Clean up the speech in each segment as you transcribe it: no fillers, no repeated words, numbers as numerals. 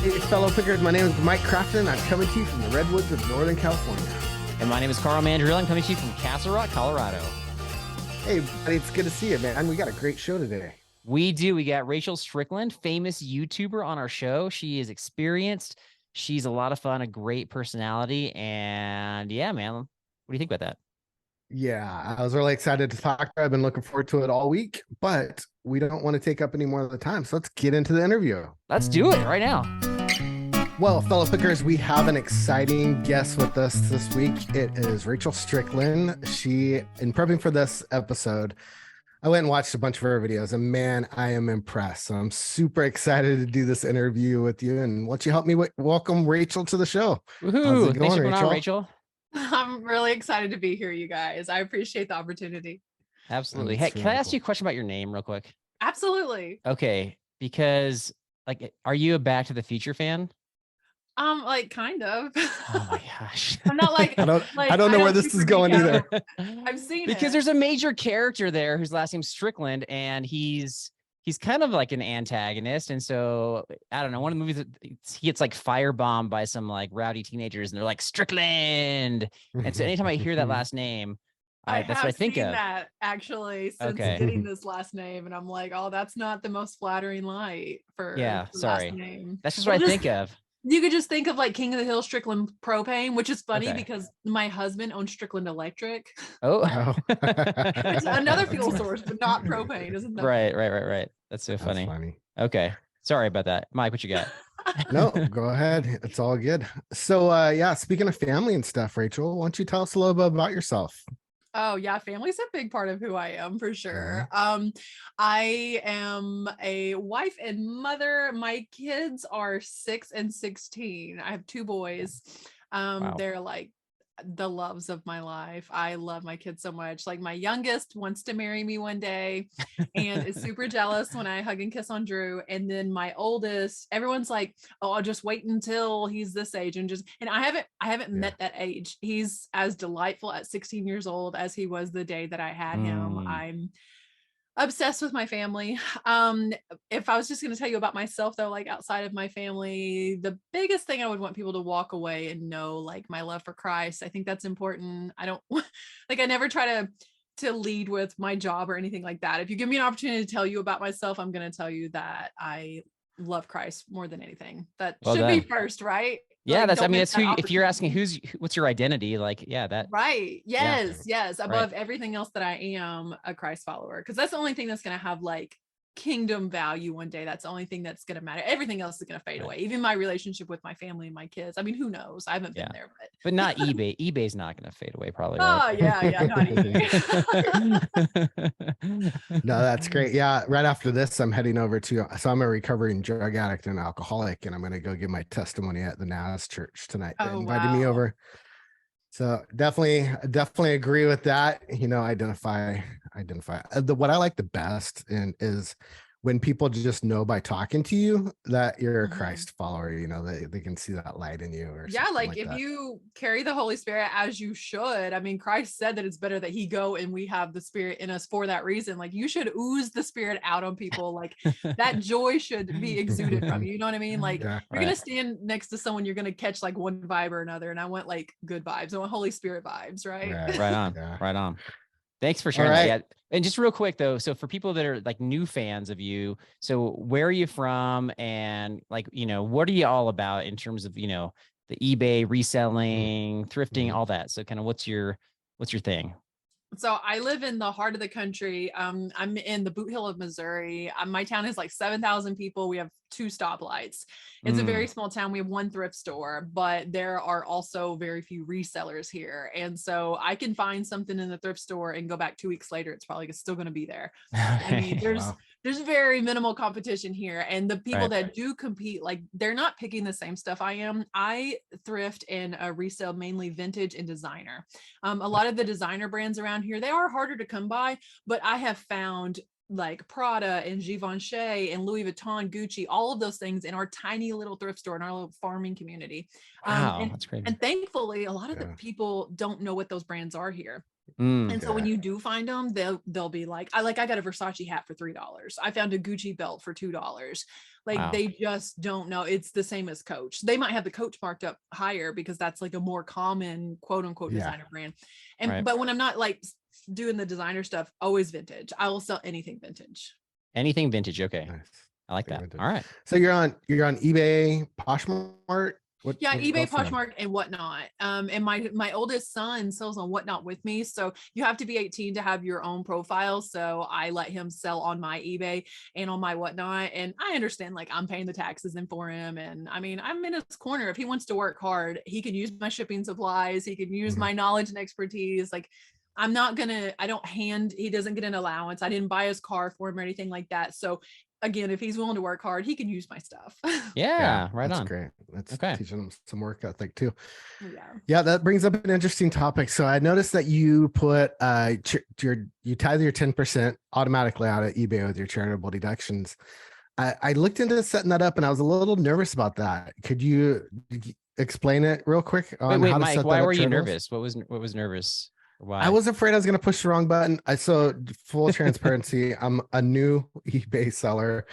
Hey, fellow pickers, my name is Mike Crafton. I'm coming to you from the Redwoods of Northern California. And my name is Carl Mandrill. I'm coming to you from Castle Rock, Colorado. Hey, buddy, it's good to see you, man. We got a great show today. We do. We got Rachel Strickland, famous YouTuber on our show. She is experienced. She's a lot of fun, a great personality. And yeah, man, what do you think about that? Yeah, I was really excited to talk to her. I've been looking forward to it all week, but we don't want to take up any more of the time. So let's get into the interview. Let's do it right now. Well, fellow pickers, we have an exciting guest with us this week. It is Rachel Strickland. In prepping for this episode, I went and watched a bunch of her videos, and man, I am impressed. So I'm super excited to do this interview with you. And why don't you help me welcome Rachel to the show? Woohoo! How's it Thanks for going, coming on, Rachel. I'm really excited to be here, you guys. I appreciate the opportunity. Absolutely. Hey, can I ask you a question about your name real quick? Absolutely. Okay, because are you a Back to the Future fan? Like kind of. Oh my gosh. I'm not like I don't know where this is going either. I've seen because there's a major character there whose last name's Strickland, and he's kind of like an antagonist. And so I don't know, one of the movies he gets like firebombed by some like rowdy teenagers, and they're like Strickland. And so anytime I hear that last name, that's what I think of. That actually since getting this last name, and I'm like, oh, that's not the most flattering light for sorry. last name. That's just what I think of. You could just think of like King of the Hill Strickland propane, which is funny because my husband owns Strickland Electric. Oh, it's another fuel source, but not propane, isn't that? Right. That's so funny. Okay, sorry about that, Mike. What you got? No, go ahead. It's all good. So, speaking of family and stuff, Rachel, why don't you tell us a little bit about yourself? Oh yeah, family's a big part of who I am for sure. I am a wife and mother. My kids are 6 and 16. I have 2 boys. Wow. They're like the loves of my life. I love my kids so much. Like my youngest wants to marry me one day and is super jealous when I hug and kiss on Drew. And then my oldest, everyone's like, oh, I'll just wait until he's this age and I haven't met that age. He's as delightful at 16 years old as he was the day that I had him. I'm obsessed with my family. If I was just going to tell you about myself though, like outside of my family, the biggest thing I would want people to walk away and know, like my love for Christ. I think that's important. I don't I never try to lead with my job or anything like that. If you give me an opportunity to tell you about myself, I'm going to tell you that I love Christ more than anything. That should be first, right? Yeah, that's who, if you're asking what's your identity, that. Right. Yes. Above everything else that I am a Christ follower. Cause that's the only thing that's going to have like kingdom value one day. That's the only thing that's going to matter. Everything else is going to fade away. Even my relationship with my family and my kids. I mean, who knows? I haven't been there, but not eBay. eBay's not going to fade away probably. Right? Oh yeah. Not eBay. No, that's great. Yeah. Right after this, I'm heading over so I'm a recovering drug addict and alcoholic, and I'm going to go give my testimony at the NAS church tonight. They invited me over. So definitely agree with that. Identify. What I like the best is when people just know by talking to you that you're a Christ follower. They can see that light in you. Or like if you carry the Holy Spirit as you should. I mean, Christ said that it's better that he go and we have the Spirit in us for that reason. Like you should ooze the Spirit out on people. Like that joy should be exuded from you. You know what I mean? Like you're gonna stand next to someone, you're gonna catch like one vibe or another. And I want like good vibes. I want Holy Spirit vibes, right? Right on. Right on. Thanks for sharing that. Yeah. And just real quick though, so for people that are like new fans of you, so where are you from, and what are you all about in terms of the eBay reselling, thrifting, all that? So kind of what's your thing? So I live in the heart of the country. I'm in the Boot Hill of Missouri. My town is like 7,000 people. We have 2 stoplights. It's a very small town. We have 1 thrift store, but there are also very few resellers here. And so I can find something in the thrift store and go back 2 weeks later. It's probably still going to be there. I mean, there's very minimal competition here. And the people that do compete, like they're not picking the same stuff I am. I thrift and resell mainly vintage and designer. A lot of the designer brands around here, they are harder to come by, but I have found like Prada and Givenchy and Louis Vuitton, Gucci, all of those things in our tiny little thrift store in our little farming community. Wow, that's great. And thankfully, a lot of the people don't know what those brands are here. And so when you do find them, they'll be like, I got a Versace hat for $3. I found a Gucci belt for $2. Like they just don't know. It's the same as Coach. They might have the Coach marked up higher because that's like a more common quote unquote designer brand. And but when I'm not like doing the designer stuff, always vintage. I will sell anything vintage. Anything vintage. Okay. Nice. I like that. All right. So you're on eBay, Poshmark. What eBay, Poshmark, and Whatnot. And my oldest son sells on Whatnot with me. So you have to be 18 to have your own profile. So I let him sell on my eBay and on my Whatnot. And I understand, like, I'm paying the taxes in for him. And I mean, I'm in his corner. If he wants to work hard, he can use my shipping supplies. He can use my knowledge and expertise. Like, he doesn't get an allowance. I didn't buy his car for him or anything like that. So again, if he's willing to work hard, he can use my stuff. Yeah, right that's on. Great. That's okay. Teaching him some work ethic too. Yeah, that brings up an interesting topic. So I noticed that you put you tithe your 10% automatically out of eBay with your charitable deductions. I looked into setting that up, and I was a little nervous about that. Could you explain it real quick on wait, how to Mike, set why that up? were you nervous? What was nervous? Why? I was afraid I was going to push the wrong button. So full transparency, I'm a new eBay seller.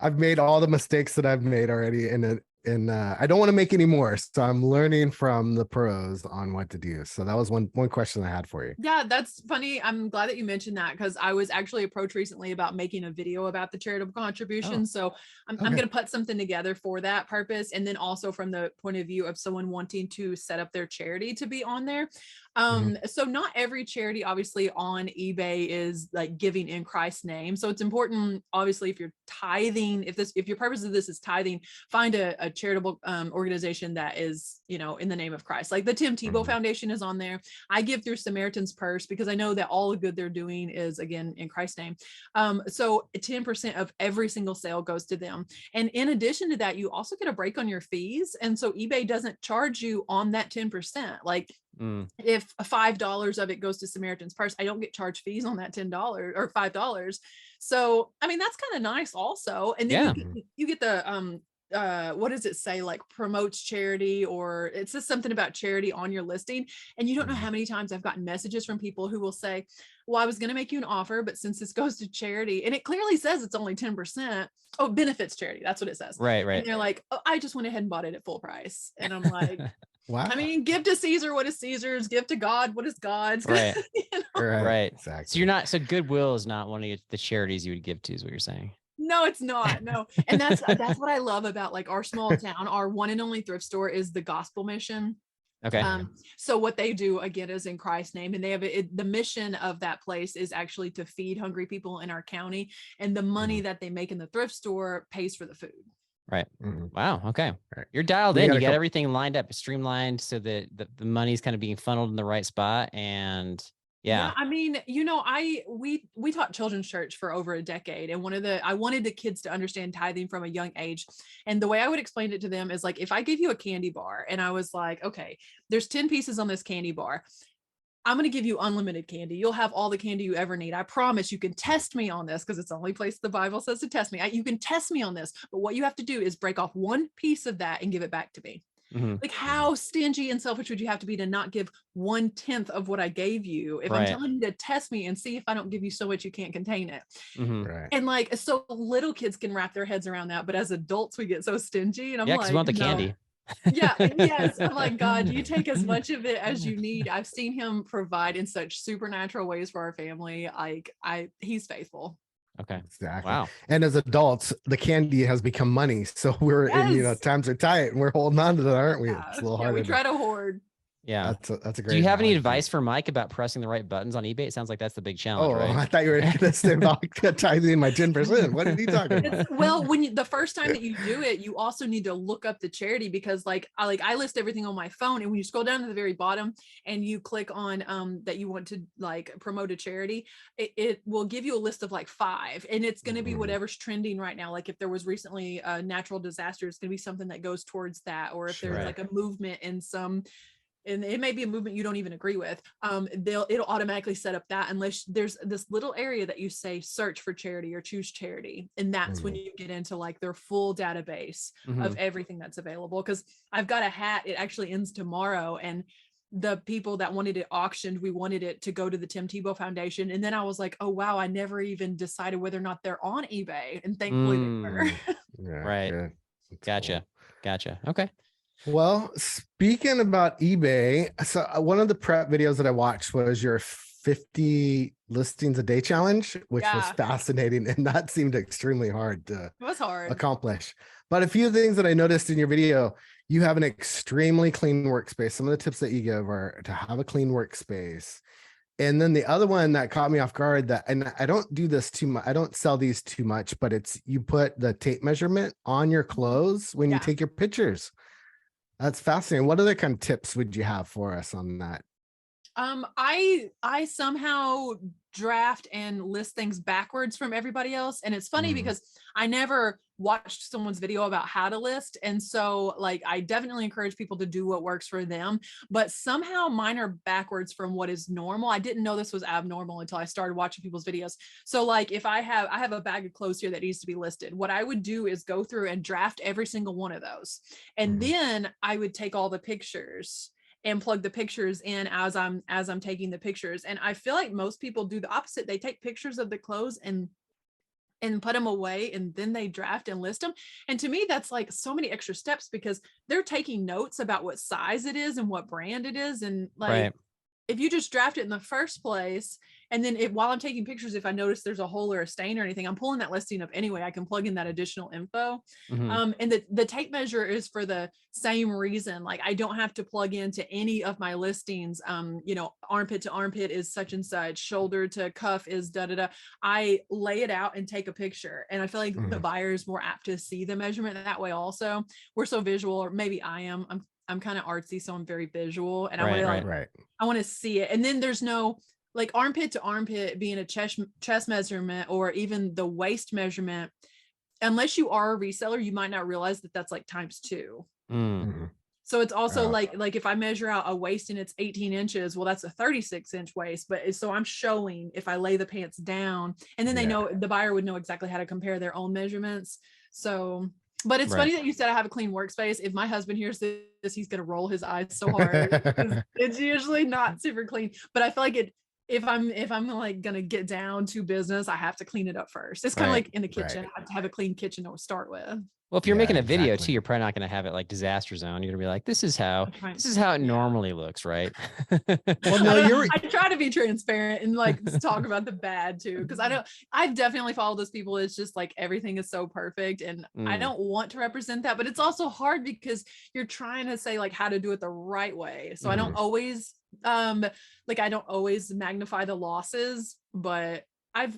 I've made all the mistakes that I've made already, and I don't want to make any more. So I'm learning from the pros on what to do. So that was one question I had for you. Yeah, that's funny. I'm glad that you mentioned that, because I was actually approached recently about making a video about the charitable contribution. So I'm going to put something together for that purpose. And then also from the point of view of someone wanting to set up their charity to be on there. So not every charity obviously on eBay is like giving in Christ's name. So it's important, obviously, if you're tithing, if your purpose of this is tithing, find a charitable organization that is, in the name of Christ. Like the Tim Tebow Foundation is on there. I give through Samaritan's Purse because I know that all the good they're doing is, again, in Christ's name. So 10% of every single sale goes to them. And in addition to that, you also get a break on your fees. And so eBay doesn't charge you on that 10%. Like, if $5 of it goes to Samaritan's Purse, I don't get charged fees on that $10 or $5. So, I mean, that's kind of nice also. And then you get the, what does it say? Like promotes charity, or it says something about charity on your listing. And you don't know how many times I've gotten messages from people who will say, well, I was going to make you an offer, but since this goes to charity, and it clearly says it's only 10%. Oh, benefits charity. That's what it says. Right. And they're like, oh, I just went ahead and bought it at full price. And I'm like, wow. I mean, give to Caesar what is Caesar's, give to God what is God's. Right. Right. Exactly. So Goodwill is not one of the charities you would give to, is what you're saying. No, it's not. No. And that's what I love about like our small town. Our one and only thrift store is the Gospel Mission. Okay. So what they do, again, is in Christ's name, and they have the mission of that place is actually to feed hungry people in our county, and the money that they make in the thrift store pays for the food. Right. Wow. Okay. Right. You're dialed in. You got everything lined up, streamlined, so that the money's kind of being funneled in the right spot. And yeah, I mean, we taught children's church for over a decade. And I wanted the kids to understand tithing from a young age. And the way I would explain it to them is like, if I give you a candy bar and I was like, okay, there's 10 pieces on this candy bar, I'm going to give you unlimited candy. You'll have all the candy you ever need. I promise. You can test me on this because it's the only place the Bible says to test me. You can test me on this, but what you have to do is break off one piece of that and give it back to me. Like, how stingy and selfish would you have to be to not give 1/10 of what I gave you if I'm telling you to test me and see if I don't give you so much you can't contain it. Right. And like, so little kids can wrap their heads around that, but as adults we get so stingy. And I'm like, we want the candy. Yes. I'm like, God, you take as much of it as you need. I've seen him provide in such supernatural ways for our family. Like, he's faithful. Okay. Exactly. Wow. And as adults, the candy has become money. So we're in, times are tight and we're holding on to that, aren't we? It's a little harder. We try to hoard. Yeah. That's a great. Do you have any advice for Mike about pressing the right buttons on eBay? It sounds like that's the big challenge. Right? I thought you were going to say about tithing my 10%. What are you talking about? Well, the first time that you do it, you also need to look up the charity, because I list everything on my phone, and when you scroll down to the very bottom and you click on that you want to like promote a charity, it will give you a list of like 5, and it's going to be whatever's trending right now. Like if there was recently a natural disaster, it's going to be something that goes towards that, or if there's like a movement in some. And it may be a movement you don't even agree with. It'll automatically set up that, unless there's this little area that you say search for charity or choose charity. And that's when you get into like their full database of everything that's available. Because I've got a hat, it actually ends tomorrow. And the people that wanted it auctioned, we wanted it to go to the Tim Tebow Foundation. And then I was like, oh, wow, I never even decided whether or not they're on eBay. And thankfully they were. Yeah, right. good. Gotcha. Cool. Gotcha. Okay. Well, speaking about eBay, so one of the prep videos that I watched was your 50 listings a day challenge, which was fascinating. And that seemed extremely hard to accomplish. But a few things that I noticed in your video, you have an extremely clean workspace. Some of the tips that you give are to have a clean workspace. And then the other one that caught me off guard, that, and I don't do this too much, I don't sell these too much, but it's, you put the tape measurement on your clothes when you take your pictures. That's fascinating. What other kind of tips would you have for us on that? I somehow draft and list things backwards from everybody else. And it's funny because I never watched someone's video about how to list. And so like, I definitely encourage people to do what works for them, but somehow mine are backwards from what is normal. I didn't know this was abnormal until I started watching people's videos. So like if I have a bag of clothes here that needs to be listed, what I would do is go through and draft every single one of those. And then I would take all the pictures and plug the pictures in as I'm taking the pictures. And I feel like most people do the opposite. They take pictures of the clothes and put them away, and then they draft and list them. And to me, that's like so many extra steps because they're taking notes about what size it is and what brand it is. And like, if you just draft it in the first place, and then while I'm taking pictures, if I notice there's a hole or a stain or anything, I'm pulling that listing up anyway. I can plug in that additional info. And the tape measure is for the same reason. Like I don't have to plug into any of my listings. You know, armpit to armpit is such and such, shoulder to cuff is da da da. I lay it out and take a picture. And I feel like the buyer is more apt to see the measurement that way. Also, we're so visual, or maybe I am. I'm kind of artsy, so I'm very visual, and I want to see it. And then there's no like armpit to armpit being a chest measurement, or even the waist measurement. Unless you are a reseller, you might not realize that that's like times 2. So it's also like if I measure out a waist and it's 18 inches, well, that's a 36-inch waist. But so I'm showing if I lay the pants down, and then they know, the buyer would know exactly how to compare their own measurements. So, but it's funny that you said I have a clean workspace. If my husband hears this, he's going to roll his eyes so hard. It's usually not super clean, but I feel like if I'm like going to get down to business, I have to clean it up first. It's kind of like in the kitchen. I have to have a clein kitchen to start with. Well, if you're making a video too, you're probably not going to have it like disaster zone. You're gonna be like, this is how it normally looks, right? Well, no, I try to be transparent and like talk about the bad too, because I've definitely followed those people. It's just like everything is so perfect, and I don't want to represent that, but it's also hard because you're trying to say like how to do it the right way. So I don't always I don't always magnify the losses, but I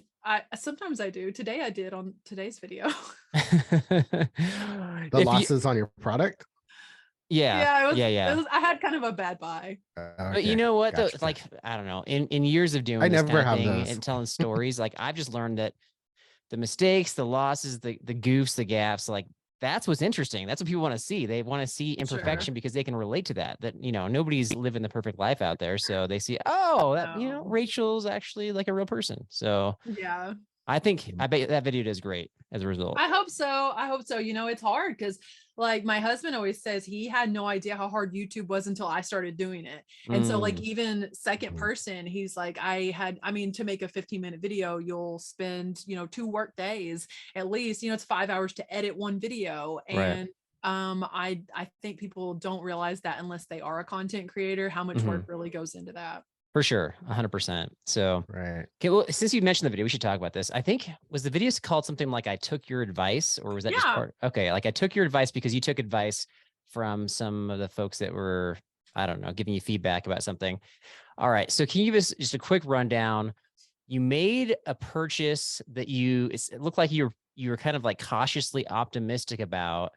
sometimes I do. Today I did on today's video. The losses on your product? Yeah. I had kind of a bad buy. But you know what? Gotcha. Like, I don't know, in years of doing this never kind of thing those. and telling stories, like I've just learned that the mistakes, the losses, the goofs, the gaffes, like that's what's interesting. That's what people want to see. They want to see imperfection because they can relate to that, you know, nobody's living the perfect life out there. So they see, you know, Rachel's actually like a real person. So yeah, I bet that video does great as a result. I hope so. You know, it's hard because like my husband always says he had no idea how hard YouTube was until I started doing it. And so like even second person, he's like, to make a 15-minute video, you'll spend, you know, 2 work days at least, you know, it's 5 hours to edit one video. And I think people don't realize that unless they are a content creator, how much work really goes into that. For sure. 100%. So, okay. Well, since you mentioned the video, we should talk about this. I think was the video called something like I took your advice, or was that just part? Okay. Like I took your advice because you took advice from some of the folks that were, I don't know, giving you feedback about something. All right. So can you give us just a quick rundown? You made a purchase that it looked like you were kind of like cautiously optimistic about,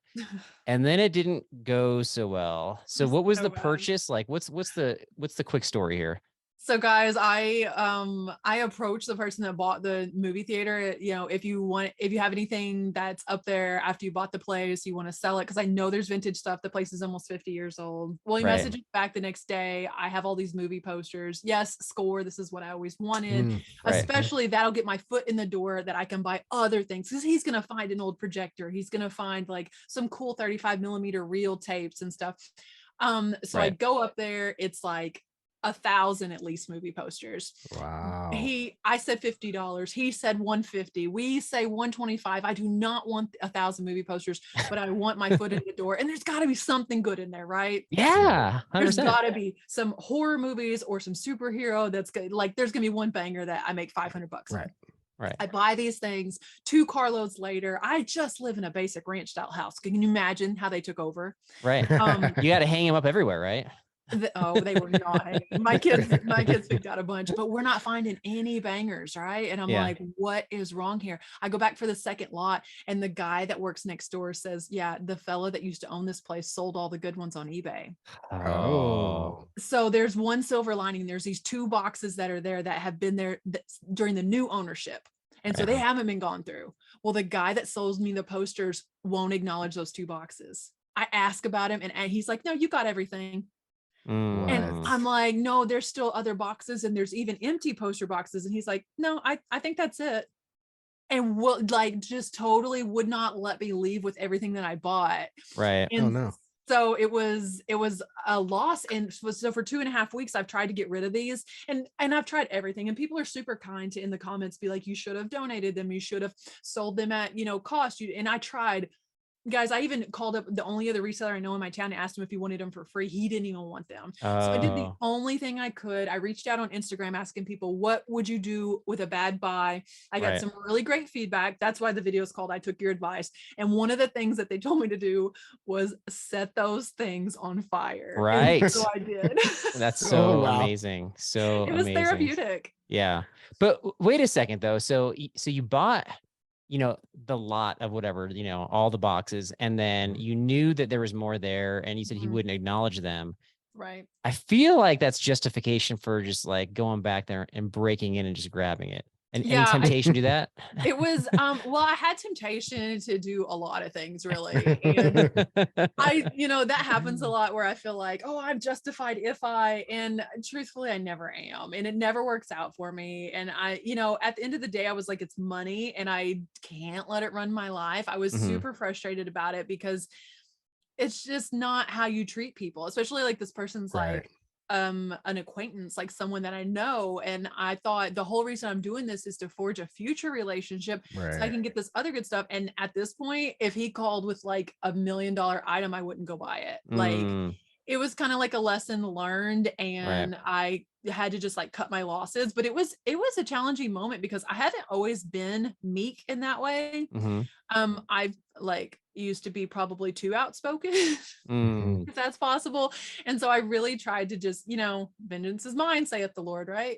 and then it didn't go so well. So what was the purchase? Like what's the quick story here? So guys, I approached the person that bought the movie theater. You know, if you have anything that's up there after you bought the place, you want to sell it, because I know there's vintage stuff. The place is almost 50 years old. Well, he messaged back the next day. I have all these movie posters. Yes, score. This is what I always wanted. Especially that'll get my foot in the door that I can buy other things, because he's gonna find an old projector. He's gonna find like some cool 35mm reel tapes and stuff. So I go up there, it's like 1,000 at least movie posters. Wow. I said $50. He said $150. We say $125. I do not want 1,000 movie posters, but I want my foot in the door. And there's got to be something good in there, right? Yeah, 100%. There's got to be some horror movies or some superhero that's good. Like there's gonna be one banger that I make $500 on. Right. I buy these things. 2 carloads later, I just live in a basic ranch style house. Can you imagine how they took over? Right. You got to hang them up everywhere, right? They were not hanging. My kids picked out a bunch, but we're not finding any bangers, right? And I'm like, what is wrong here? I go back for the second lot, and the guy that works next door says, yeah, the fella that used to own this place sold all the good ones on eBay. Oh. So there's one silver lining. There's these 2 boxes that are there that have been there during the new ownership. And so they haven't been gone through. Well, the guy that sells me the posters won't acknowledge those 2 boxes. I ask about him, and he's like, no, you got everything. And I'm like, no, there's still other boxes, and there's even empty poster boxes. And he's like, no, I think that's it. And just totally would not let me leave with everything that I bought. Right. And oh no. So it was a loss. And so for 2.5 weeks, I've tried to get rid of these, and I've tried everything. And people are super kind to in the comments be like, you should have donated them. You should have sold them at, cost. And I tried. Guys, I even called up the only other reseller I know in my town and asked him if he wanted them for free. He didn't even want them. So I did the only thing I could. I reached out on Instagram asking people, what would you do with a bad buy? I got some really great feedback. That's why the video is called I Took Your Advice. And one of the things that they told me to do was set those things on fire. Right. And so I did. That's so amazing. So it was amazing. Therapeutic. Yeah. But wait a second though. So you bought the lot of whatever, all the boxes, and then you knew that there was more there, and you said he wouldn't acknowledge them. Right. I feel like that's justification for just like going back there and breaking in and just grabbing it. And any temptation to do that? It was, well, I had temptation to do a lot of things really. And that happens a lot where I feel like, oh, I'm justified and truthfully, I never am. And it never works out for me. And at the end of the day, I was like, it's money and I can't let it run my life. I was super frustrated about it because it's just not how you treat people, especially like this person's like, an acquaintance, like someone that I know. And I thought the whole reason I'm doing this is to forge a future relationship so I can get this other good stuff. And at this point, if he called with like $1 million item, I wouldn't go buy it. Like it was kind of like a lesson learned, and I had to just like cut my losses. But it was a challenging moment because I haven't always been meek in that way. I've like used to be probably too outspoken, if that's possible. And so I really tried to just, vengeance is mine, saith the Lord, right?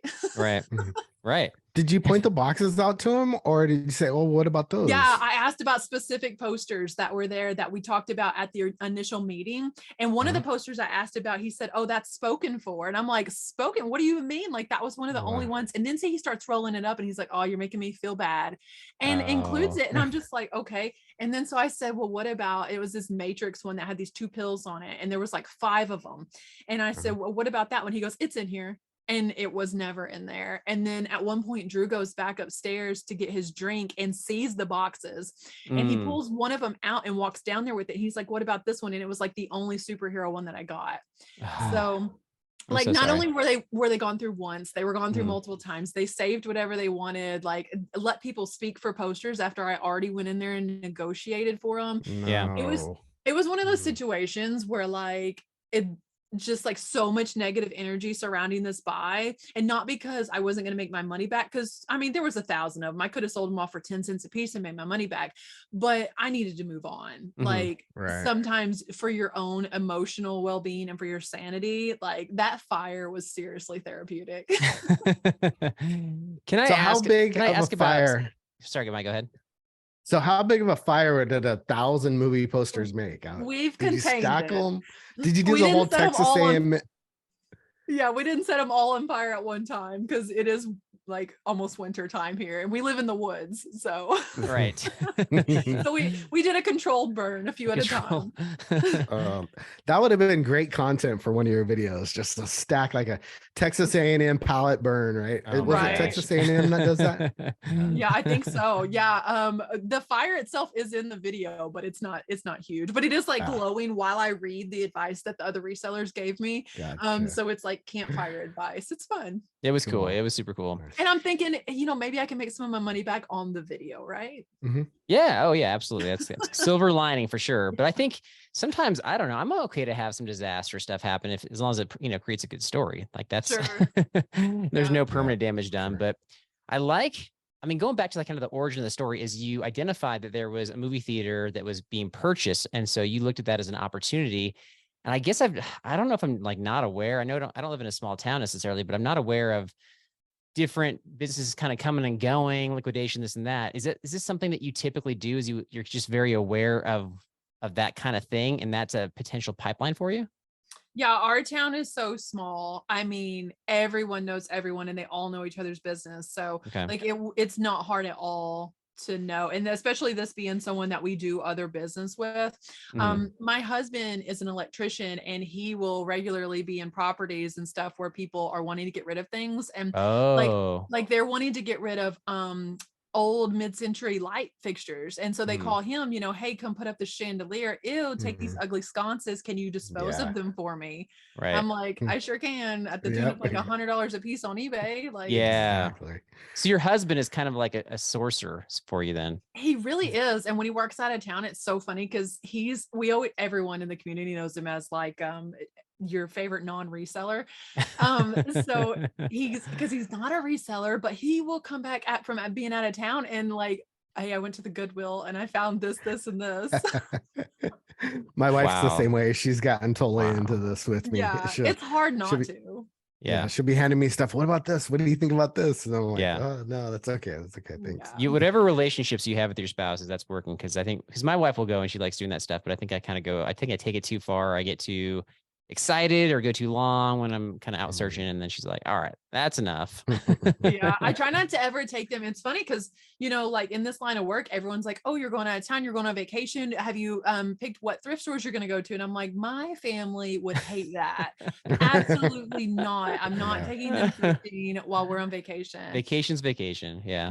Right. Did you point the boxes out to him, or did you say, well, what about those? Yeah, I asked about specific posters that were there that we talked about at the initial meeting. And one of the posters I asked about, he said, oh, that's spoken for. And I'm like, spoken? What do you mean? Like that was one of the only ones. And then he starts rolling it up and he's like, oh, you're making me feel bad, and includes it. And I'm just like, okay. And then so I said, well, what about, it was this Matrix one that had these 2 pills on it, and there was like 5 of them. And I said, well, what about that one? He goes, it's in here. And it was never in there. And then at one point, Drew goes back upstairs to get his drink and sees the boxes. And he pulls one of them out and walks down there with it. He's like, what about this one? And it was like the only superhero one that I got. So like, not only were they gone through once, they were gone through multiple times. They saved whatever they wanted, like let people speak for posters after I already went in there and negotiated for them. Yeah. It was one of those situations where like it just like so much negative energy surrounding this buy, and not because I wasn't going to make my money back, because I mean there was 1,000 of them. I could have sold them off for 10 cents a piece and made my money back, but I needed to move on. Like sometimes for your own emotional well-being and for your sanity, like that fire was seriously therapeutic. Can I ask about fire? Sorry, Mike, go ahead. So how big of a fire did 1,000 movie posters make? We've contained them? Did you do the whole Texas A&M? Yeah, we didn't set them all on fire at one time because it is like almost winter time here, and we live in the woods, so Right. so we did a controlled burn a few at a time. That would have been great content for one of your videos, just a stack like a Texas A&M pallet burn, right? Was it Texas A&M that does that? Yeah, I think so. Yeah. The fire itself is in the video, but it's not huge, but it is like glowing while I read the advice that the other resellers gave me. Gotcha. So it's like campfire advice. It's fun. It was cool. It was super cool. And I'm thinking, maybe I can make some of my money back on the video, right? Mm-hmm. Yeah. Oh yeah, absolutely. That's silver lining for sure. But I think sometimes, I don't know, I'm okay to have some disaster stuff happen as long as it, creates a good story. Like that's, there's no permanent damage done. But going back to like kind of the origin of the story is you identified that there was a movie theater that was being purchased. And so you looked at that as an opportunity. And I guess I don't know if I'm like not aware. I don't live in a small town necessarily, but I'm not aware of different businesses kind of coming and going, liquidation, this and that. Is this something that you typically do? You're just very aware of that kind of thing, and that's a potential pipeline for you? Yeah, our town is so small. I mean, everyone knows everyone and they all know each other's business. So like it's not hard at all to know. And especially this being someone that we do other business with. My husband is an electrician and he will regularly be in properties and stuff where people are wanting to get rid of things. And like they're wanting to get rid of old mid-century light fixtures, and so they call him, hey, come put up the chandelier. Ew, take these ugly sconces, can you dispose of them for me? Right. I'm like, I sure can, at the tune of like $100 a piece on eBay. Like, exactly. So your husband is kind of like a sorcerer for you then? He really is. And when he works out of town, it's so funny because everyone in the community knows him as like your favorite non-reseller. So because he's not a reseller, but he will come back from being out of town and like, hey, I went to the Goodwill and I found this, and this. My wife's the same way. She's gotten totally into this with me. Yeah, it's hard not to. Yeah, she'll be handing me stuff. What about this? What do you think about this? And I'm like, oh no, that's okay. That's okay. Thanks. Whatever relationships you have with your spouses, that's working. Because my wife will go and she likes doing that stuff, but I think I take it too far. I get too excited or go too long when I'm kind of out searching, and then she's like, all right, that's enough. Yeah, I try not to ever take them. It's funny because like in this line of work, everyone's like, oh, you're going out of town, you're going on vacation, have you picked what thrift stores you're going to go to? And I'm like, my family would hate that. Absolutely not. I'm not taking them thrifting while we're on vacation. Vacation's vacation. Yeah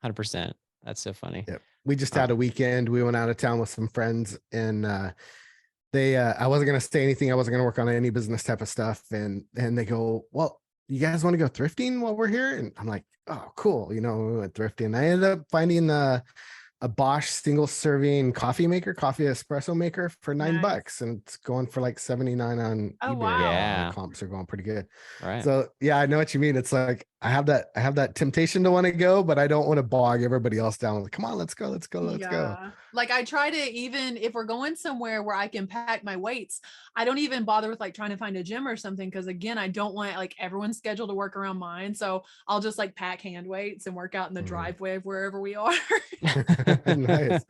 100%. That's so funny. Yep. We just had a weekend. We went out of town with some friends, and I wasn't going to say anything. I wasn't going to work on any business type of stuff. And they go, well, you guys want to go thrifting while we're here? And I'm like, oh, cool. We went thrifting. I ended up finding a Bosch single serving coffee espresso maker for $9, and it's going for like 79 on eBay. Wow. Yeah. The comps are going pretty good. Right. So yeah, I know what you mean. It's like I have that temptation to want to go, but I don't want to bog everybody else down. Like, come on, let's go. Like I try to, even if we're going somewhere where I can pack my weights, I don't even bother with like trying to find a gym or something, because again, I don't want like everyone's schedule to work around mine. So I'll just like pack hand weights and work out in the driveway of wherever we are. Nice.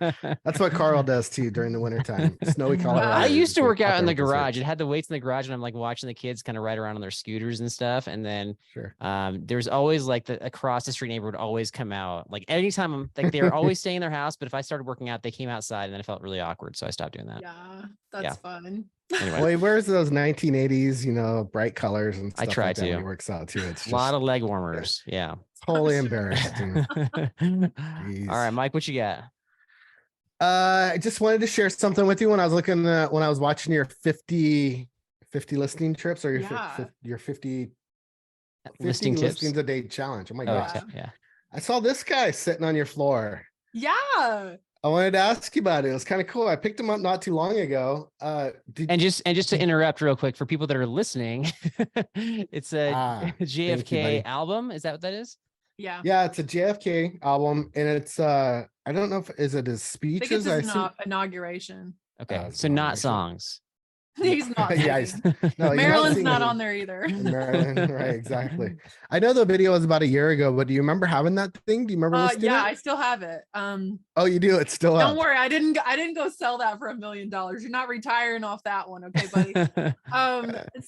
That's what Carl does too during the wintertime. Snowy Colorado. I used to work out in the garage. It had the weights in the garage, and I'm like watching the kids kind of ride around on their scooters and stuff. And then there's always like across the street neighbor would always come out. Like anytime I'm like, they were always staying in their house, but if I started working out, they came outside, and then it felt really awkward. So I stopped doing that. Yeah, that's fun. Anyway. Well, he wears those 1980s, bright colors and stuff. I try like to. That. He works out too. It's a lot of leg warmers. Yeah. Totally embarrassing. All right, Mike, what you got? I just wanted to share something with you. When I was watching your 50 listing trips, or your 50 listing listings a day challenge. Oh my gosh. Yeah. I saw this guy sitting on your floor. Yeah. I wanted to ask you about it. It was kind of cool. I picked him up not too long ago. Just to interrupt real quick for people that are listening, it's a JFK album. Is that what that is? Yeah. Yeah, it's a JFK album, and it's I don't know if is it his speeches. I think it's his inauguration. Okay, so not songs. He's not. Yeah, no, Marilyn's not on there either. Marilyn, right? Exactly. I know the video was about a year ago, but do you remember having that thing? Do you remember listening? Yeah, to it? I still have it. Oh, you do? It's still don't up. worry, I didn't go sell that for $1 million. You're not retiring off that one, okay, buddy?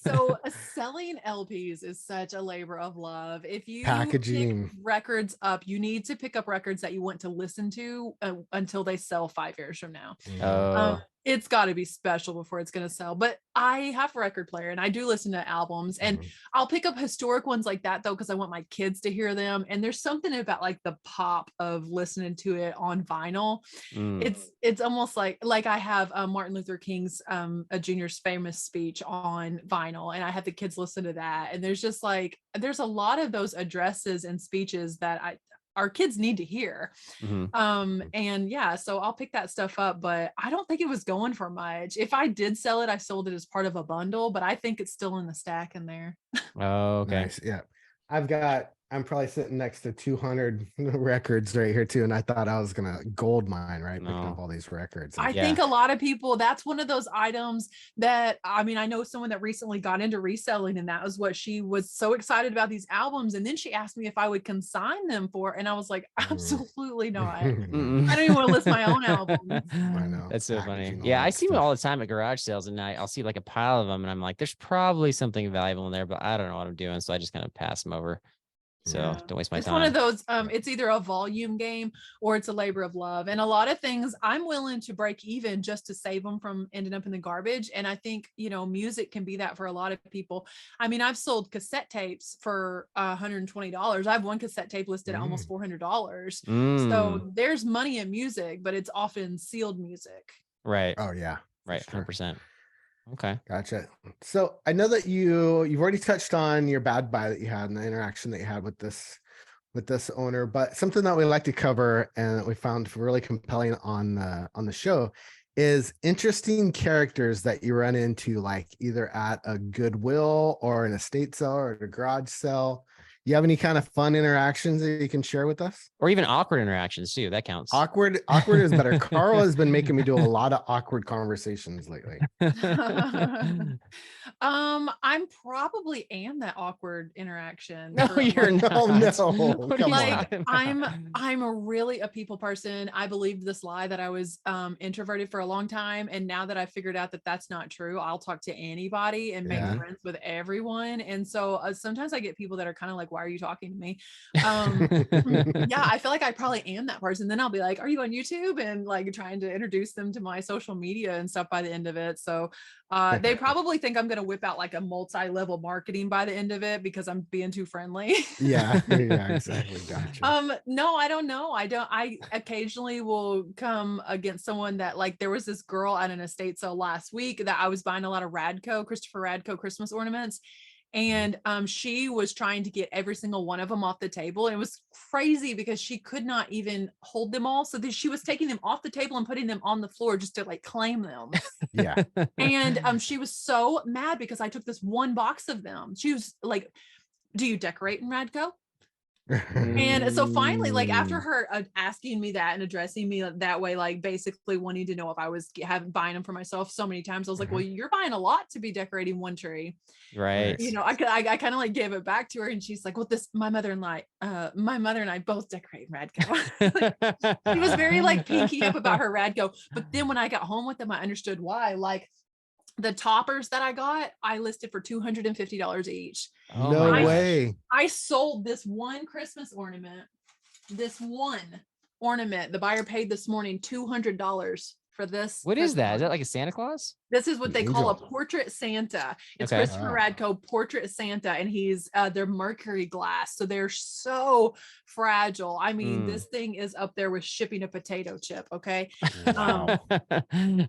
So selling LPs is such a labor of love. If you Packaging pick records up, you need to pick up records that you want to listen to until they sell 5 years from now. It's got to be special before it's going to sell. But I have a record player and I do listen to albums, and I'll pick up historic ones like that though, because I want my kids to hear them. And there's something about like the pop of listening to it on vinyl. It's almost like I have Martin Luther King's a junior's famous speech on vinyl, and I have the kids listen to that. And there's just like, there's a lot of those addresses and speeches that our kids need to hear. And yeah, so I'll pick that stuff up, but I don't think it was going for much. If I did sell it, I sold it as part of a bundle, but I think it's still in the stack in there. Oh, okay. Nice. Yeah. I'm probably sitting next to 200 records right here too. And I thought I was going to gold mine, right? Picking up all these records. I think a lot of people, that's one of those items that, I mean, I know someone that recently got into reselling, and that was what she was so excited about, these albums. And then she asked me if I would consign them for, and I was like, absolutely not. I don't even want to list my own albums. I know. That's so funny. Yeah. I see them all the time at garage sales, and I'll see like a pile of them and I'm like, there's probably something valuable in there, but I don't know what I'm doing. So I just kind of pass them over. So don't waste my time. It's one of those, it's either a volume game or it's a labor of love. And a lot of things I'm willing to break even just to save them from ending up in the garbage. And I think, music can be that for a lot of people. I mean, I've sold cassette tapes for $120. I have one cassette tape listed at almost $400. So there's money in music, but it's often sealed music. Right. Oh yeah. Right. 100%. Okay. Gotcha. So I know that you've already touched on your bad buy that you had and the interaction that you had with this owner, but something that we like to cover and that we found really compelling on the show is interesting characters that you run into, like either at a Goodwill or an estate sale or a garage sale. You have any kind of fun interactions that you can share with us? Or even awkward interactions too. That counts. Awkward is better. Carl has been making me do a lot of awkward conversations lately. I'm probably am that awkward interaction. No, you're not. Oh, no. Like I'm really a people person. I believed this lie that I was introverted for a long time, and now that I figured out that that's not true, I'll talk to anybody and make friends with everyone. And so sometimes I get people that are kind of like, why are you talking to me? Yeah, I feel like I probably am that person. Then I'll be like, are you on YouTube? And like trying to introduce them to my social media and stuff by the end of it. So they probably think I'm going to whip out like a multi-level marketing by the end of it because I'm being too friendly. Yeah, exactly. Gotcha. No, I don't know. I occasionally will come against someone that, like, there was this girl at an estate sale last week that I was buying a lot of Christopher Radko Christmas ornaments. And she was trying to get every single one of them off the table. It was crazy because she could not even hold them all. So she was taking them off the table and putting them on the floor just to like claim them. Yeah. And she was so mad because I took this one box of them. She was like, do you decorate in Radko? And so finally, like after her asking me that and addressing me that way, like basically wanting to know if I was buying them for myself so many times, I was like, well, you're buying a lot to be decorating one tree. Right. I kind of like gave it back to her, and she's like, well, my mother and I both decorate Radko. She was very like pinky up about her Radko. But then when I got home with them, I understood why. Like the toppers that I got, I listed for $250 each. Oh, no way. I sold this one Christmas ornament. The buyer paid this morning $200 for this. What is that? Is that like a Santa Claus? This is what they call a portrait Santa. It's Christopher Radko portrait Santa, and they're mercury glass, so they're so fragile. I mean, this thing is up there with shipping a potato chip. Okay, wow.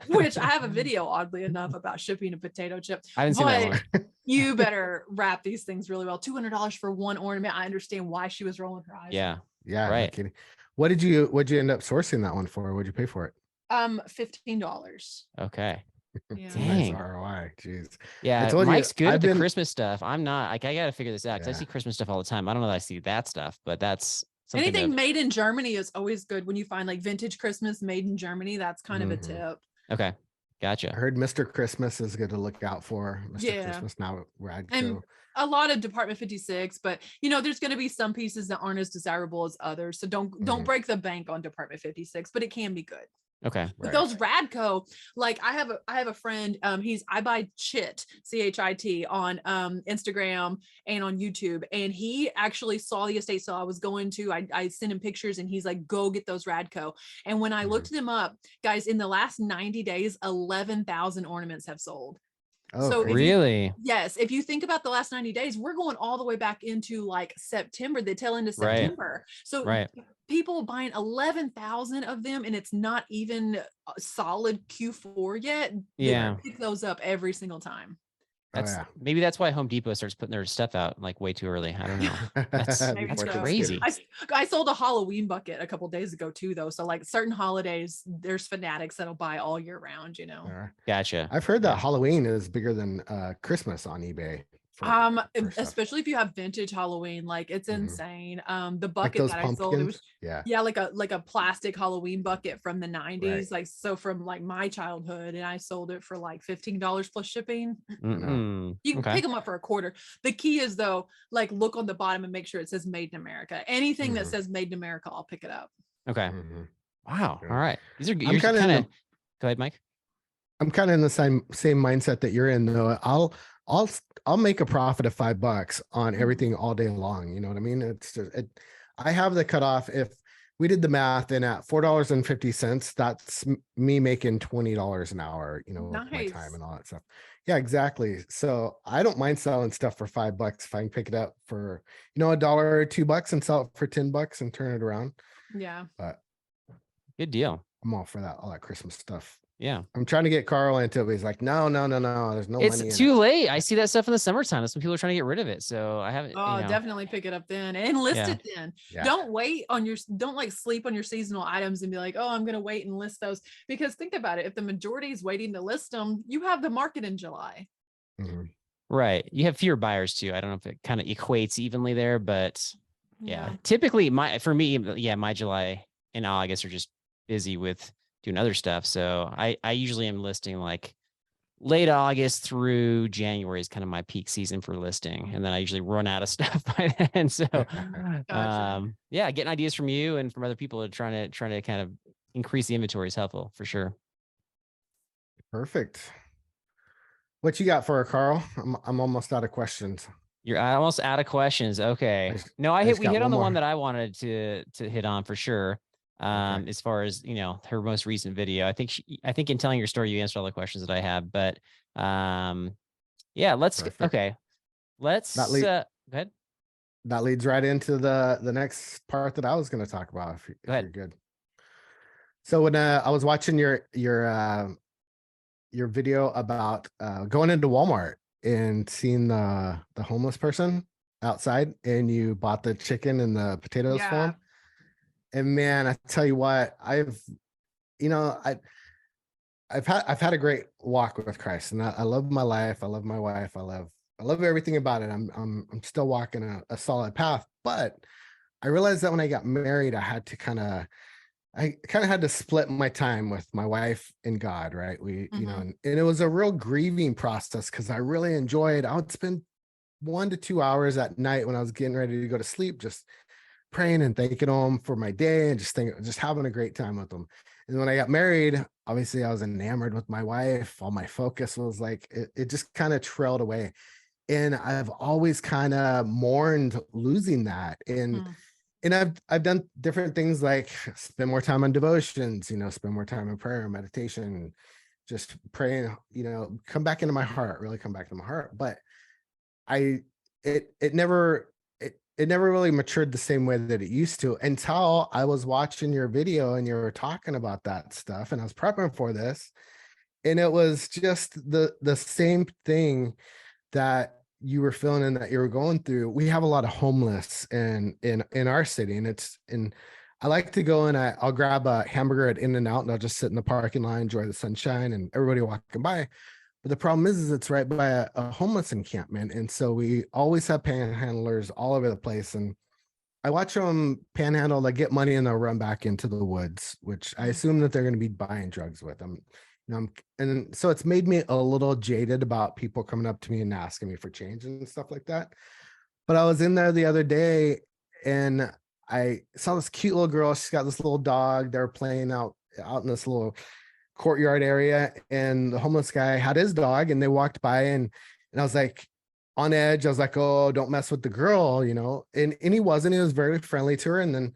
Which I have a video, oddly enough, about shipping a potato chip. I haven't seen that one. You better wrap these things really well. $200 for one ornament. I understand why she was rolling her eyes. Yeah, right. No kidding. What'd you end up sourcing that one for? What'd you pay for it? $15. Okay. Yeah. Dang. Nice ROI. Jeez. Yeah, Mike's good at the Christmas stuff. I'm not. Like, I got to figure this out because I see Christmas stuff all the time. I don't know that I see that stuff, but that's something. Anything made in Germany is always good when you find like vintage Christmas made in Germany. That's kind of a tip. Okay. Gotcha. I heard Mr. Christmas is good to look out for. Mr. Christmas now Radco. And a lot of Department 56, but there's going to be some pieces that aren't as desirable as others. So don't break the bank on Department 56, but it can be good. Okay. But those Radco, like I have a friend, I buy CHIT on Instagram and on YouTube, and he actually saw the estate sale I was going to. I sent him pictures and he's like, go get those Radco. And when I looked them up, guys, in the last 90 days, 11,000 ornaments have sold. Oh, so really? Yes. If you think about the last 90 days, we're going all the way back into like September, the tail end of September. So people buying 11,000 of them, and it's not even a solid Q4 yet. Yeah. Pick those up every single time. Maybe that's why Home Depot starts putting their stuff out like way too early. I don't know. That's crazy. I sold a Halloween bucket a couple days ago too, though. So like certain holidays, there's fanatics that'll buy all year round. Gotcha. I've heard that Halloween is bigger than Christmas on eBay. Especially if you have vintage Halloween, like it's insane. The bucket like that pumpkins? I sold, it was like a plastic Halloween bucket from the 90s, like so from like my childhood, and I sold it for like $15 plus shipping. You can pick them up for a quarter. The key is though, like look on the bottom and make sure it says Made in America. Anything that says Made in America, I'll pick it up. Okay. Wow. All right. These are you're kind of go ahead, Mike. I'm kind of in the same mindset that you're in though. I'll make a profit of $5 on everything all day long. You know what I mean? It's just, I have the cutoff. If we did the math, and at $4.50, that's me making $20 an hour, with my time and all that stuff. Yeah, exactly. So I don't mind selling stuff for $5 if I can pick it up for, $1 or $2 and sell it for $10 and turn it around. Yeah. But good deal. I'm all for that. All that Christmas stuff. Yeah. I'm trying to get Carl into it, but he's like, no, there's no money. It's too late. I see that stuff in the summertime. That's when people are trying to get rid of it. So I haven't. Definitely pick it up then and list it then. Yeah. Don't like sleep on your seasonal items and be like, oh, I'm going to wait and list those, because think about it. If the majority is waiting to list them, you have the market in July. Right. You have fewer buyers too. I don't know if it kind of equates evenly there, but typically my July and August are just busy with doing other stuff. So I usually am listing like late August through January is kind of my peak season for listing. And then I usually run out of stuff by then. So getting ideas from you and from other people are trying to kind of increase the inventory is helpful for sure. Perfect. What you got for her, Carl? I'm almost out of questions. You're almost out of questions. Okay. We hit on the one that I wanted to hit on for sure. As far as her most recent video, I think in telling your story you answered all the questions that I have, but let's go ahead. That leads right into the next part that I was going to talk about, if you're good. So when I was watching your video about going into Walmart and seeing the homeless person outside, and you bought the chicken and the potatoes for him. And man, I tell you what, I've had a great walk with Christ, and I love my life. I love my wife. I love everything about it. I'm still walking a solid path, but I realized that when I got married, I kind of had to split my time with my wife and God, right? And it was a real grieving process, because I really enjoyed. I would spend 1 to 2 hours at night when I was getting ready to go to sleep, just praying and thanking him for my day and just having a great time with them. And when I got married, obviously I was enamored with my wife. All my focus was like, it just kind of trailed away. And I've always kind of mourned losing that. And I've done different things, like spend more time on devotions, spend more time in prayer and meditation, just praying, come back into my heart, really come back to my heart. But it never really matured the same way that it used to, until I was watching your video and you were talking about that stuff, and I was prepping for this, and it was just the same thing that you were feeling and that you were going through. We have a lot of homeless in our city, and I like to go and I'll grab a hamburger at In-N-Out, and I'll just sit in the parking lot, enjoy the sunshine and everybody walking by. But the problem is it's right by a homeless encampment. And so we always have panhandlers all over the place. And I watch them panhandle, they get money and they'll run back into the woods, which I assume that they're going to be buying drugs with them. And so it's made me a little jaded about people coming up to me and asking me for change and stuff like that. But I was in there the other day and I saw this cute little girl. She's got this little dog. They're playing out in this little courtyard area, and the homeless guy had his dog, and they walked by, and I was like on edge. I was like, oh, don't mess with the girl, and he wasn't. He was very friendly to her. And then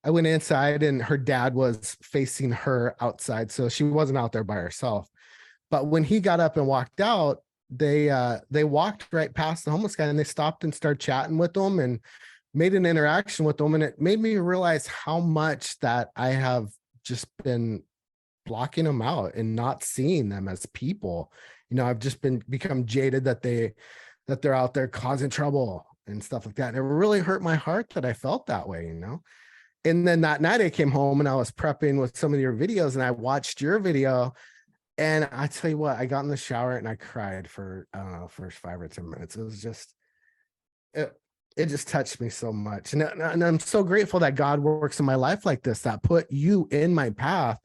I went inside, and her dad was facing her outside, so she wasn't out there by herself. But when he got up and walked out, they walked right past the homeless guy, and they stopped and started chatting with him and made an interaction with them. And it made me realize how much that I have just been blocking them out and not seeing them as people. I've just become jaded that they're out there causing trouble and stuff like that. And it really hurt my heart that I felt that way, And then that night I came home and I was prepping with some of your videos, and I watched your video, and I tell you what, I got in the shower and I cried for, I don't know, first 5 or 10 minutes. It was just, it just touched me so much. And I'm so grateful that God works in my life like this, that put you in my path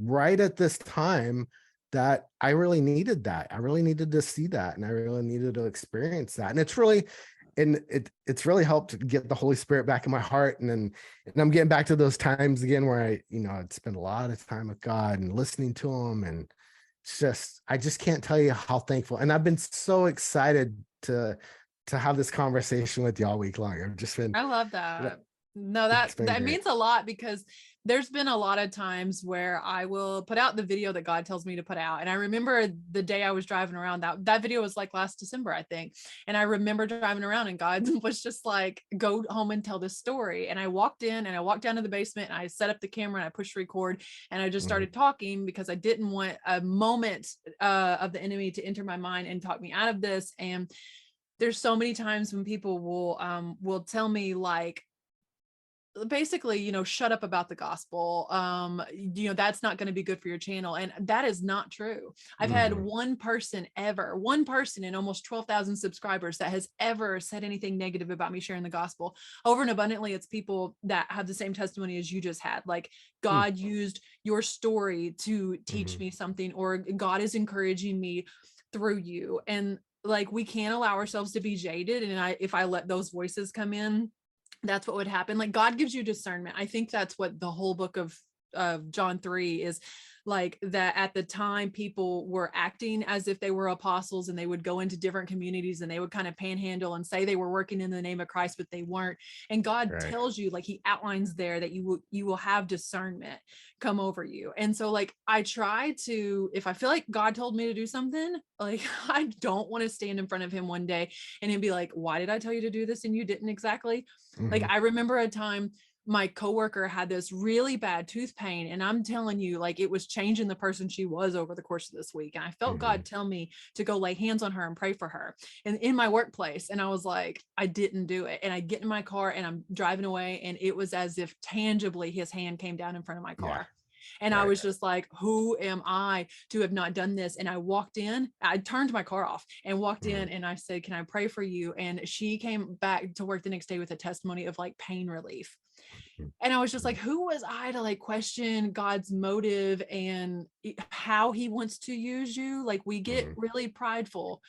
right at this time that I really needed that. I really needed to see that. And I really needed to experience that. And it's really helped get the Holy Spirit back in my heart. And I'm getting back to those times again where I'd spend a lot of time with God and listening to him. And I just can't tell you how thankful. And I've been so excited to have this conversation with you all week long. I love that. No, that means a lot, because there's been a lot of times where I will put out the video that God tells me to put out. And I remember the day I was driving around, that video was like last December, I think. And I remember driving around and God was just like, go home and tell this story. And I walked in and I walked down to the basement and I set up the camera and I pushed record and I just started talking, because I didn't want a moment of the enemy to enter my mind and talk me out of this. And there's so many times when people will tell me, like, basically, shut up about the gospel. That's not going to be good for your channel. And that is not true. I've had one person in almost 12,000 subscribers that has ever said anything negative about me sharing the gospel. Over and abundantly, it's people that have the same testimony as you just had. Like, God used your story to teach me something, or God is encouraging me through you. And like, we can't allow ourselves to be jaded. And if I let those voices come in, that's what would happen. Like, God gives you discernment. I think that's what the whole book of John 3 is like, that at the time people were acting as if they were apostles, and they would go into different communities and they would kind of panhandle and say they were working in the name of Christ, but they weren't. And God tells you, like, he outlines there that you will have discernment come over you. And so, like, I try to, if I feel like God told me to do something, like, I don't want to stand in front of him one day and he'd be like, why did I tell you to do this and you didn't exactly? Like, I remember a time my coworker had this really bad tooth pain, and I'm telling you, like, it was changing the person she was over the course of this week. And I felt God tell me to go lay hands on her and pray for her, and in my workplace. And I was like, I didn't do it. And I get in my car and I'm driving away, and it was as if tangibly his hand came down in front of my car. And I was just like, who am I to have not done this? And I walked in, I turned my car off and walked in, and I said, can I pray for you? And she came back to work the next day with a testimony of like pain relief. And I was just like, who was I to like question God's motive and how he wants to use you? Like, we get really prideful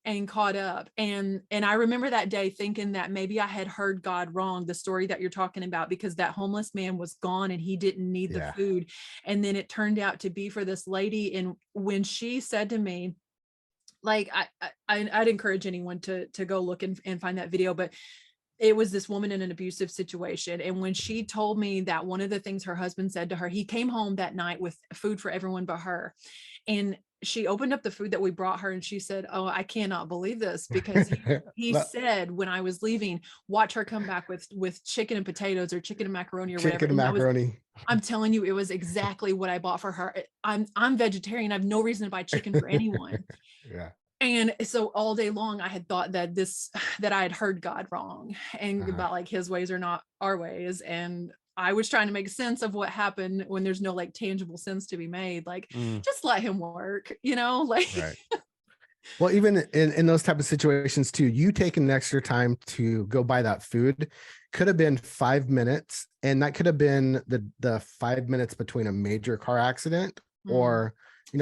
and caught up. And I remember that day thinking that maybe I had heard God wrong, the story that you're talking about, because that homeless man was gone and he didn't need the food. And then it turned out to be for this lady. And when she said to me, like, I'd encourage anyone to go look and find that video, but it was this woman in an abusive situation. And when she told me that one of the things her husband said to her, he came home that night with food for everyone but her. And she opened up the food that we brought her and she said, oh, I cannot believe this, because he said when I was leaving, watch her come back with chicken and potatoes or chicken and macaroni or whatever. Chicken and macaroni. I'm telling you, it was exactly what I bought for her. I'm vegetarian. I have no reason to buy chicken for anyone. And so all day long, I had thought that I had heard God wrong, and about like his ways are not our ways. And I was trying to make sense of what happened when there's no like tangible sense to be made. Like, just let him work, like. Well, even in those type of situations too, you taking the extra time to go buy that food could have been 5 minutes. And that could have been the 5 minutes between a major car accident or,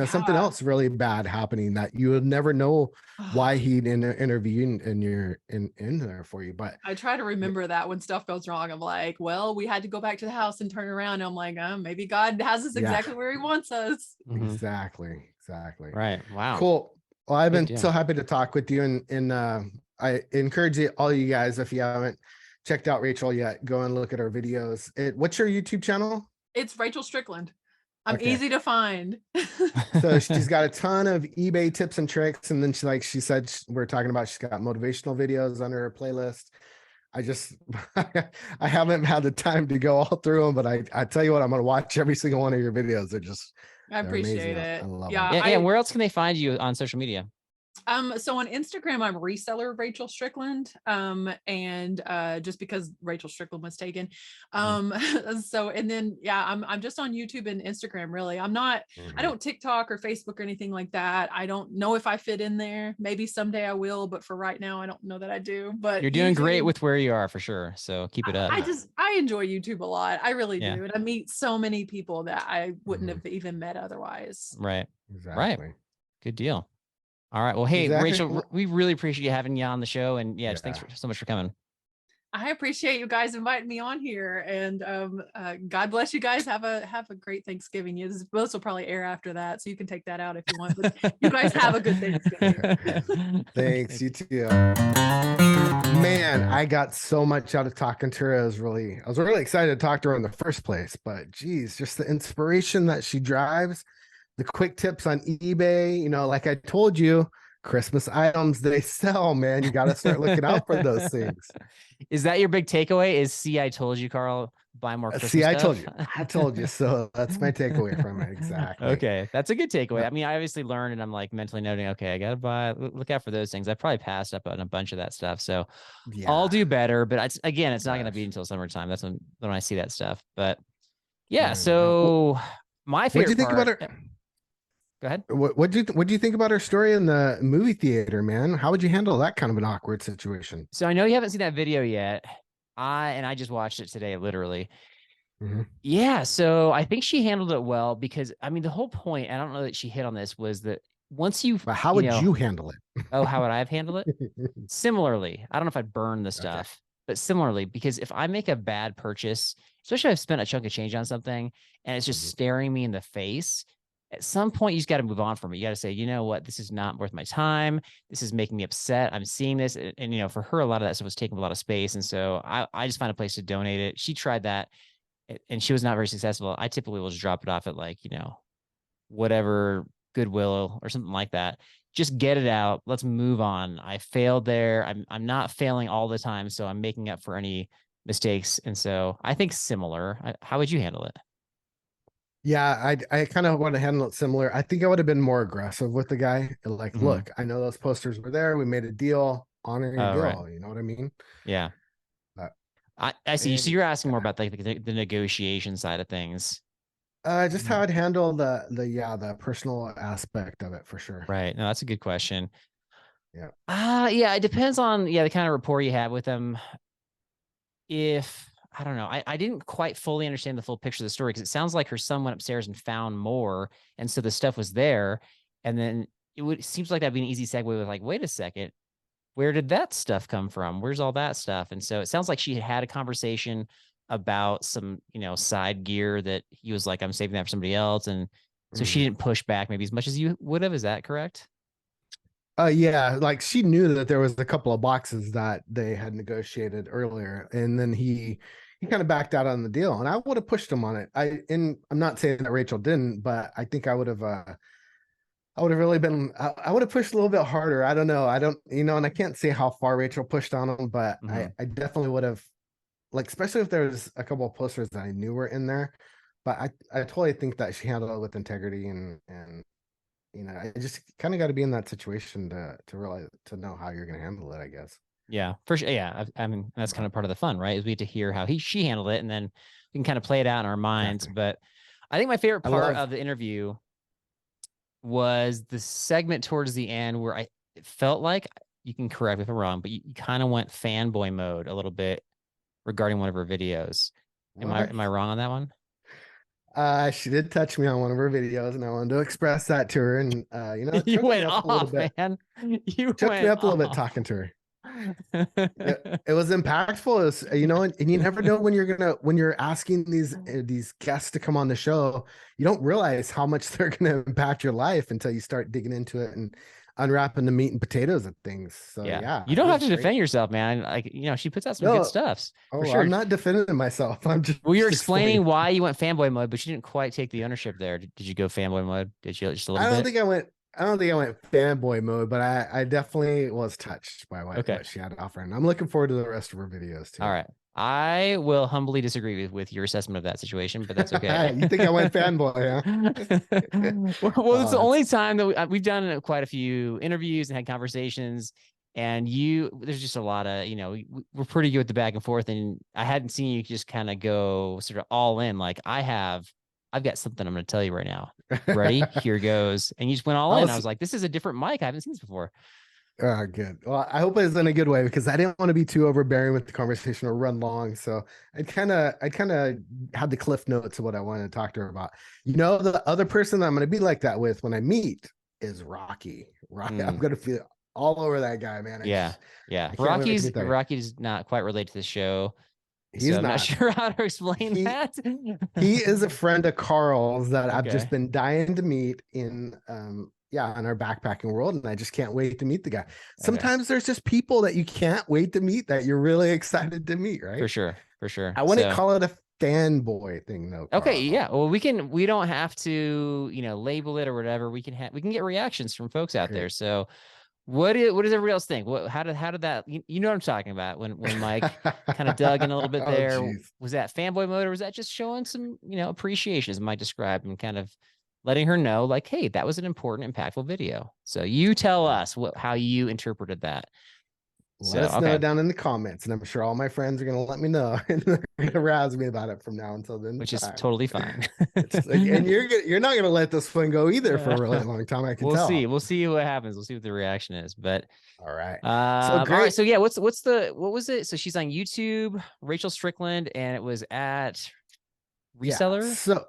something Yeah. else really bad happening that you would never know why he'd intervene in there for you. But I try to remember that when stuff goes wrong, I'm like, well, we had to go back to the house and turn around. And I'm like, maybe God has us exactly where he wants us. Exactly. Right. Wow. Cool. Well, I've Good been deal. so happy to talk with you, and I encourage all you guys, if you haven't checked out Rachel yet, go and look at our videos. What's your YouTube channel? It's Rachel Strickland. I'm easy to find. So she's got a ton of eBay tips and tricks. And then she said, we're talking about, she's got motivational videos on her playlist. I haven't had the time to go all through them, but I tell you what, I'm going to watch every single one of your videos. I appreciate it. I love them. Yeah. Where else can they find you on social media? So on Instagram, I'm reseller Rachel Strickland. And just because Rachel Strickland was taken. So, and then, I'm just on YouTube and Instagram, really. I don't TikTok or Facebook or anything like that. I don't know if I fit in there. Maybe someday I will, but for right now, I don't know that I do. But you're doing great with where you are, for sure. So keep it up. I enjoy YouTube a lot. I really do. And I meet so many people that I wouldn't have even met otherwise. Right. Exactly. Right. Good deal. All right. Well, hey, Rachel, we really appreciate you having you on the show, and thanks so much for coming. I appreciate you guys inviting me on here, and God bless you guys. Have a great Thanksgiving. This will probably air after that, so you can take that out if you want. But you guys have a good Thanksgiving. Thanks. You too. Man, I got so much out of talking to her. I was really excited to talk to her in the first place. But geez, just the inspiration that she drives. The quick tips on eBay, like I told you, Christmas items, they sell, man. You got to start looking out for those things. Is that your big takeaway? See, I told you, Carl, buy more Christmas stuff? I told you. So that's my takeaway from it. Exactly. Okay. That's a good takeaway. I mean, I obviously learned, and I'm like mentally noting, okay, I got to look out for those things. I probably passed up on a bunch of that stuff. So I'll do better, but it's not going to be until summertime. That's when I see that stuff. But so my favorite What do you think about her? Go ahead. What do you think about her story in the movie theater, man? How would you handle that kind of an awkward situation? So I know you haven't seen that video yet. I just watched it today, literally. Yeah. So I think she handled it well, because I mean, the whole point, I don't know that she hit on this, was that once but how would you handle it? How would I have handled it? Similarly, I don't know if I'd burn the stuff, but similarly, because if I make a bad purchase, especially if I've spent a chunk of change on something and it's just staring me in the face, at some point, you just got to move on from it. You got to say, you know what, this is not worth my time. This is making me upset. I'm seeing this. And for her, a lot of that stuff was taking a lot of space. And so I just find a place to donate it. She tried that and she was not very successful. I typically will just drop it off at whatever Goodwill or something like that. Just get it out. Let's move on. I failed there. I'm not failing all the time. So I'm making up for any mistakes. And so I think similar. How would you handle it? Yeah, I kind of want to handle it similar. I think I would have been more aggressive with the guy. Like, look, I know those posters were there. We made a deal, honoring a deal. Right. You know what I mean? Yeah. I see. So you're asking more about the negotiation side of things. Just how I'd handle the personal aspect of it, for sure. Right. No, that's a good question. Yeah. Yeah. It depends on the kind of rapport you have with them. I don't know. I didn't quite fully understand the full picture of the story, because it sounds like her son went upstairs and found more. And so the stuff was there. And then it seems like that'd be an easy segue with like, wait a second, where did that stuff come from? Where's all that stuff? And so it sounds like she had a conversation about some, side gear that he was like, I'm saving that for somebody else. And so she didn't push back maybe as much as you would have. Is that correct? Yeah, like she knew that there was a couple of boxes that they had negotiated earlier, and then he kind of backed out on the deal, and I would have pushed him on it. I'm not saying that Rachel didn't, but I think I would have really been, I would have pushed a little bit harder. I don't know. And I can't say how far Rachel pushed on him, but I definitely would have, especially if there's a couple of posters that I knew were in there, but I totally think that she handled it with integrity, and I just kind of got to be in that situation to realize, to know how you're going to handle it, I guess. Yeah, for sure. Yeah. I mean, that's kind of part of the fun, right? Is we get to hear how she handled it, and then we can kind of play it out in our minds. Exactly. But I think my favorite part of the interview was the segment towards the end where it felt like, you can correct me if I'm wrong, but you kind of went fanboy mode a little bit regarding one of her videos. Am I wrong on that one? She did touch me on one of her videos, and I wanted to express that to her. And you know, it You choked me went up a little off, bit. man. You Choked me went up a little bit off. talking to her. It was impactful. It was, you know, and you never know when you're asking these guests to come on the show, you don't realize how much they're gonna impact your life until you start digging into it and unwrapping the meat and potatoes of things. So yeah, you don't have to defend yourself, man. Like, you know, she puts out some good stuffs. Oh, for sure. I'm not defending myself. I'm just you're explaining why you went fanboy mode, but you didn't quite take the ownership there. Did you go fanboy mode? Did you just a little bit? I don't think I went fanboy mode, but I definitely was touched by what she had to offer. And I'm looking forward to the rest of her videos too. All right. I will humbly disagree with your assessment of that situation, but that's okay. You think I went fanboy, huh? Well, it's the only time that we've done quite a few interviews and had conversations, and there's just a lot of, you know, we're pretty good with the back and forth, and I hadn't seen you just kind of go sort of all in. Like I've got something I'm going to tell you right now. Ready? Here goes. And you just went all in. I was like, this is a different mic. I haven't seen this before. Good. Well, I hope it's in a good way, because I didn't want to be too overbearing with the conversation or run long. So I kind of had the cliff notes of what I wanted to talk to her about. You know, the other person that I'm going to be like that with when I meet is Rocky. I'm going to feel all over that guy, man. Yeah. Rocky's not quite related to the show. He's I'm not sure how to explain that. He is a friend of Carl's that I've just been dying to meet in in our backpacking world, and I just can't wait to meet the guy. Sometimes there's just people that you can't wait to meet that you're really excited to meet, right? For sure. I wouldn't call it a fanboy thing though, Carl. Okay, yeah. Well, we don't have to, you know, label it or whatever. We can get reactions from folks out there. So what does everybody else think? How did that, you know what I'm talking about, when Mike kind of dug in a little bit there? Was that fanboy mode, or was that just showing some, you know, appreciation, as Mike described, and kind of letting her know, like, hey, that was an important, impactful video? So you tell us how you interpreted that. Let us know down in the comments, and I'm sure all my friends are going to let me know, and they're going to razz me about it from now until then. Which is totally fine. And you're not going to let this one go either for a really long time. I can tell. We'll see what happens. We'll see what the reaction is. But all right. So great. All right. So yeah, what was it? So she's on YouTube, Rachel Strickland, and it was at Reseller. Yeah.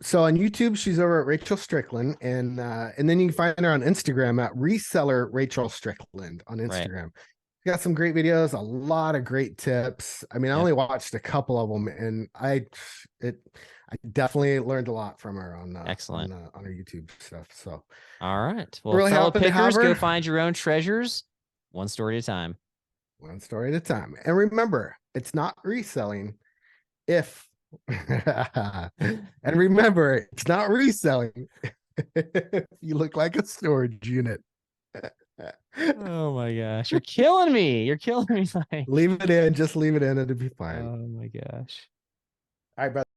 So on YouTube, she's over at Rachel Strickland, and then you can find her on Instagram at Reseller Rachel Strickland on Instagram. Right. Got some great videos, a lot of great tips. I mean, I only watched a couple of them, and I definitely learned a lot from her on excellent on her YouTube stuff. So all right, well, really fellow pickers, go find your own treasures, one story at a time. One story at a time. And remember, it's not reselling if and remember, it's not reselling if you look like a storage unit. Oh my gosh, you're killing me. You're killing me. Leave it in. Just leave it in. It'll be fine. Oh my gosh. All right, brother.